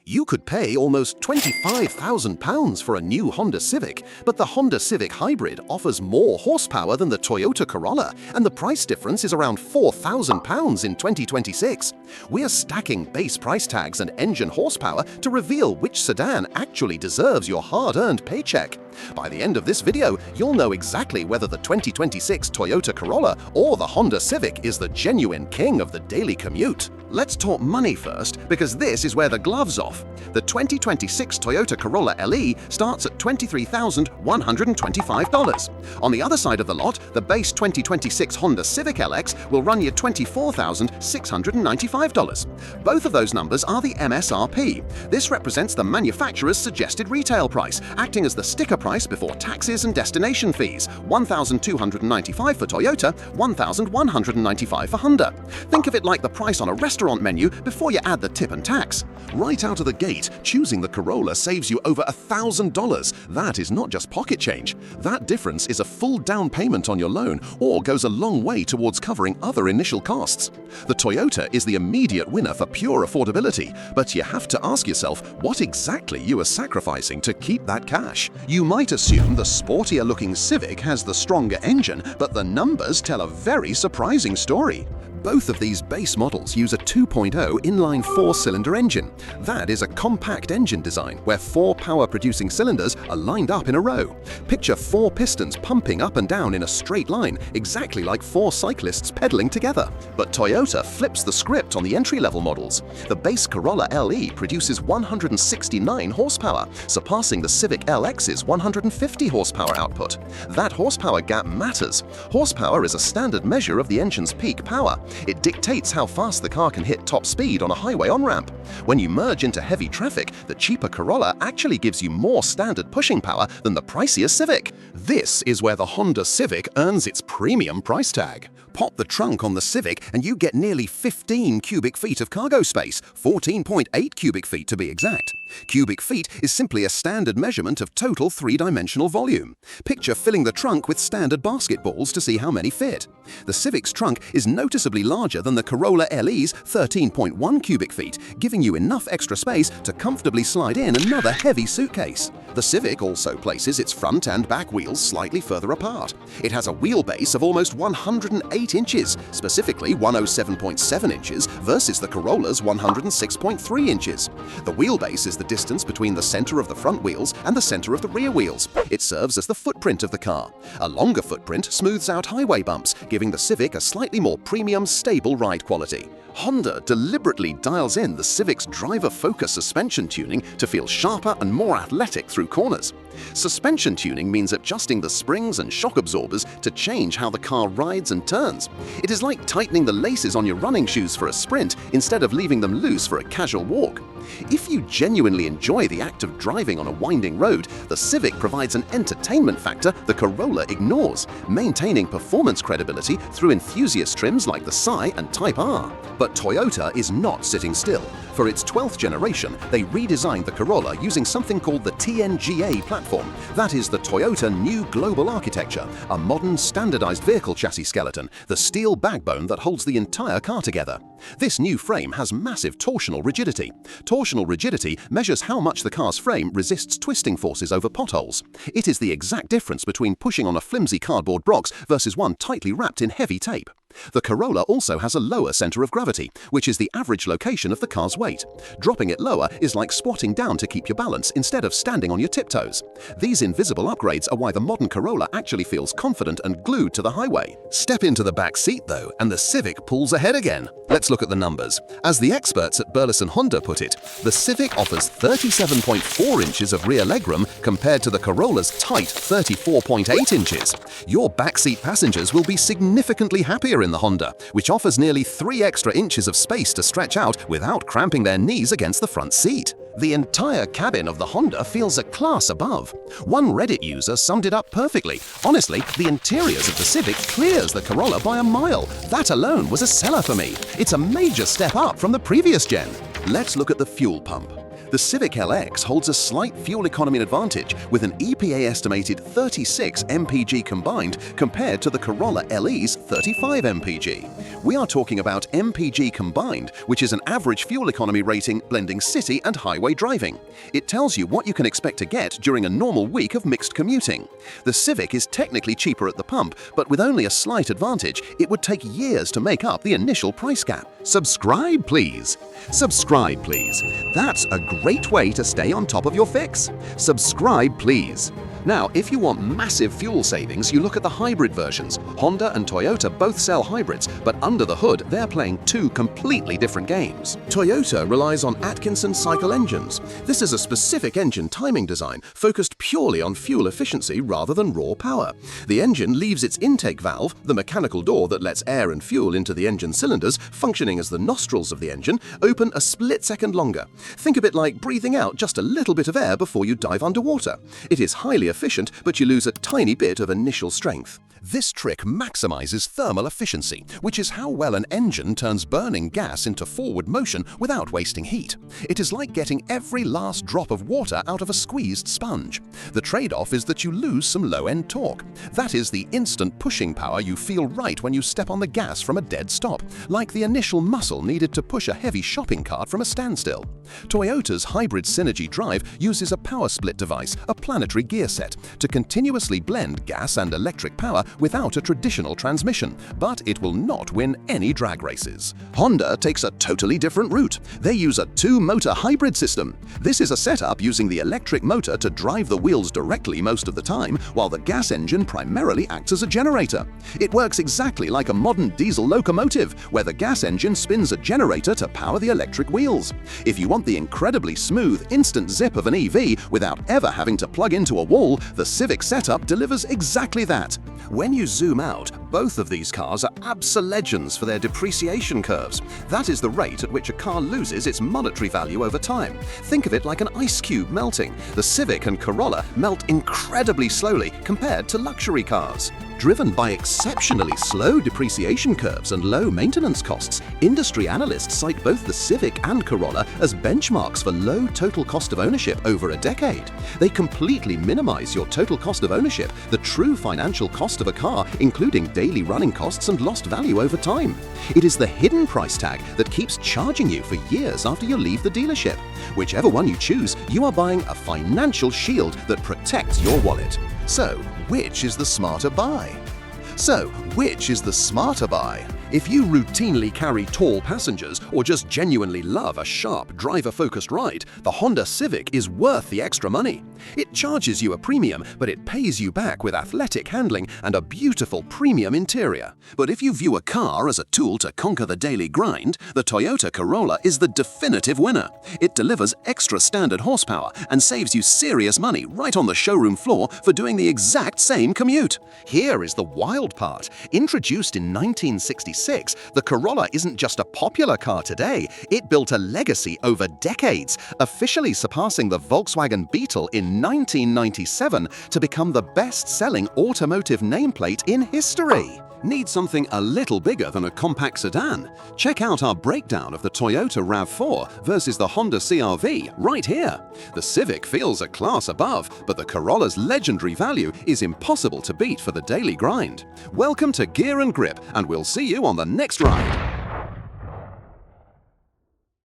You could pay almost £25,000 for a new Honda Civic, but the Honda Civic Hybrid offers more horsepower than the Toyota Corolla, and the price difference is around £4,000 in 2026. We're stacking base price tags and engine horsepower to reveal which sedan actually deserves your hard-earned paycheck. By the end of this video, you'll know exactly whether the 2026 Toyota Corolla or the Honda Civic is the genuine king of the daily commute. Let's talk money first, because this is where the gloves off. The 2026 Toyota Corolla LE starts at $23,125. On the other side of the lot, the base 2026 Honda Civic LX will run you $24,695. Both of those numbers are the MSRP. This represents the manufacturer's suggested retail price, acting as the sticker price before taxes and destination fees. $1,295 for Toyota, $1,195 for Honda. Think of it like the price on a restaurant menu before you add the tip and tax. Right out of the gate, choosing the Corolla saves you over $1,000. That is not just pocket change. That difference is a full down payment on your loan or goes a long way towards covering other initial costs. The Toyota is the immediate winner for pure affordability, but you have to ask yourself what exactly you are sacrificing to keep that cash. You might assume the sportier-looking Civic has the stronger engine, but the numbers tell a very surprising story. Both of these base models use a 2.0 inline four-cylinder engine. That is a compact engine design where four power-producing cylinders are lined up in a row. Picture four pistons pumping up and down in a straight line, exactly like four cyclists pedaling together. But Toyota flips the script on the entry-level models. The base Corolla LE produces 169 horsepower, surpassing the Civic LX's 150 horsepower output. That horsepower gap matters. Horsepower is a standard measure of the engine's peak power. It dictates how fast the car can hit top speed on a highway on-ramp. When you merge into heavy traffic, the cheaper Corolla actually gives you more standard pushing power than the pricier Civic. This is where the Honda Civic earns its premium price tag. Pop the trunk on the Civic and you get nearly 15 cubic feet of cargo space, 14.8 cubic feet to be exact. Cubic feet is simply a standard measurement of total three-dimensional volume. Picture filling the trunk with standard basketballs to see how many fit. The Civic's trunk is noticeably larger than the Corolla LE's 13.1 cubic feet, giving you enough extra space to comfortably slide in another heavy suitcase. The Civic also places its front and back wheels slightly further apart. It has a wheelbase of almost 108 inches, specifically 107.7 inches versus the Corolla's 106.3 inches. The wheelbase is the distance between the center of the front wheels and the center of the rear wheels. It serves as the footprint of the car. A longer footprint smooths out highway bumps, giving the Civic a slightly more premium, stable ride quality. Honda deliberately dials in the Civic's driver-focused suspension tuning to feel sharper and more athletic through corners. Suspension tuning means adjusting the springs and shock absorbers to change how the car rides and turns. It is like tightening the laces on your running shoes for a sprint instead of leaving them loose for a casual walk. If you genuinely enjoy the act of driving on a winding road, the Civic provides an entertainment factor the Corolla ignores, maintaining performance credibility through enthusiast trims like the Psi and Type R. But Toyota is not sitting still. For its 12th generation, they redesigned the Corolla using something called the TNGA platform. That is the Toyota New Global Architecture, a modern standardized vehicle chassis skeleton, the steel backbone that holds the entire car together. This new frame has massive torsional rigidity. Torsional rigidity measures how much the car's frame resists twisting forces over potholes. It is the exact difference between pushing on a flimsy cardboard box versus one tightly wrapped in heavy tape. The Corolla also has a lower center of gravity, which is the average location of the car's weight. Dropping it lower is like squatting down to keep your balance instead of standing on your tiptoes. These invisible upgrades are why the modern Corolla actually feels confident and glued to the highway. Step into the back seat though, and the Civic pulls ahead again. Let's look at the numbers. As the experts at Burleson Honda put it, the Civic offers 37.4 inches of rear legroom compared to the Corolla's tight 34.8 inches. Your backseat passengers will be significantly happier in the Honda, which offers nearly 3 extra inches of space to stretch out without cramping their knees against the front seat. The entire cabin of the Honda feels a class above. One Reddit user summed it up perfectly. Honestly, the interiors of the Civic clears the Corolla by a mile. That alone was a seller for me. It's a major step up from the previous gen. Let's look at the fuel pump. The Civic LX holds a slight fuel economy advantage with an EPA estimated 36 mpg combined compared to the Corolla LE's 35 mpg. We are talking about MPG combined, which is an average fuel economy rating blending city and highway driving. It tells you what you can expect to get during a normal week of mixed commuting. The Civic is technically cheaper at the pump, but with only a slight advantage, it would take years to make up the initial price gap. Subscribe, please. Subscribe, please. That's a great way to stay on top of your fix. Subscribe, please. Now, if you want massive fuel savings, you look at the hybrid versions. Honda and Toyota both sell hybrids, but under the hood, they're playing two completely different games. Toyota relies on Atkinson cycle engines. This is a specific engine timing design focused purely on fuel efficiency rather than raw power. The engine leaves its intake valve, the mechanical door that lets air and fuel into the engine cylinders, functioning as the nostrils of the engine, open a split second longer. Think of it like breathing out just a little bit of air before you dive underwater. It is highly efficient, but you lose a tiny bit of initial strength. This trick maximizes thermal efficiency, which is how well an engine turns burning gas into forward motion without wasting heat. It is like getting every last drop of water out of a squeezed sponge. The trade-off is that you lose some low-end torque. That is the instant pushing power you feel right when you step on the gas from a dead stop, like the initial muscle needed to push a heavy shopping cart from a standstill. Toyota's hybrid Synergy drive uses a power split device, a planetary gear set, to continuously blend gas and electric power without a traditional transmission, but it will not win any drag races. Honda takes a totally different route. They use a two-motor hybrid system. This is a setup using the electric motor to drive the wheels directly most of the time, while the gas engine primarily acts as a generator. It works exactly like a modern diesel locomotive, where the gas engine spins a generator to power the electric wheels. If you want the incredibly smooth, instant zip of an EV without ever having to plug into a wall, the Civic setup delivers exactly that. When you zoom out, both of these cars are absolute legends for their depreciation curves. That is the rate at which a car loses its monetary value over time. Think of it like an ice cube melting. The Civic and Corolla melt incredibly slowly compared to luxury cars. Driven by exceptionally slow depreciation curves and low maintenance costs, industry analysts cite both the Civic and Corolla as benchmarks for low total cost of ownership over a decade. They completely minimize your total cost of ownership, the true financial cost of a car, including daily running costs and lost value over time. It is the hidden price tag that keeps charging you for years after you leave the dealership. Whichever one you choose, you are buying a financial shield that protects your wallet. So, which is the smarter buy? If you routinely carry tall passengers or just genuinely love a sharp, driver-focused ride, the Honda Civic is worth the extra money. It charges you a premium, but it pays you back with athletic handling and a beautiful premium interior. But if you view a car as a tool to conquer the daily grind, the Toyota Corolla is the definitive winner. It delivers extra standard horsepower and saves you serious money right on the showroom floor for doing the exact same commute. Here is the wild part. Introduced in 1966, the Corolla isn't just a popular car today, it built a legacy over decades, officially surpassing the Volkswagen Beetle in 1997 to become the best-selling automotive nameplate in history. Need something a little bigger than a compact sedan? Check out our breakdown of the Toyota RAV4 versus the Honda CR-V right here. The Civic feels a class above, but the Corolla's legendary value is impossible to beat for the daily grind. Welcome to Gear and Grip, and we'll see you on the next ride.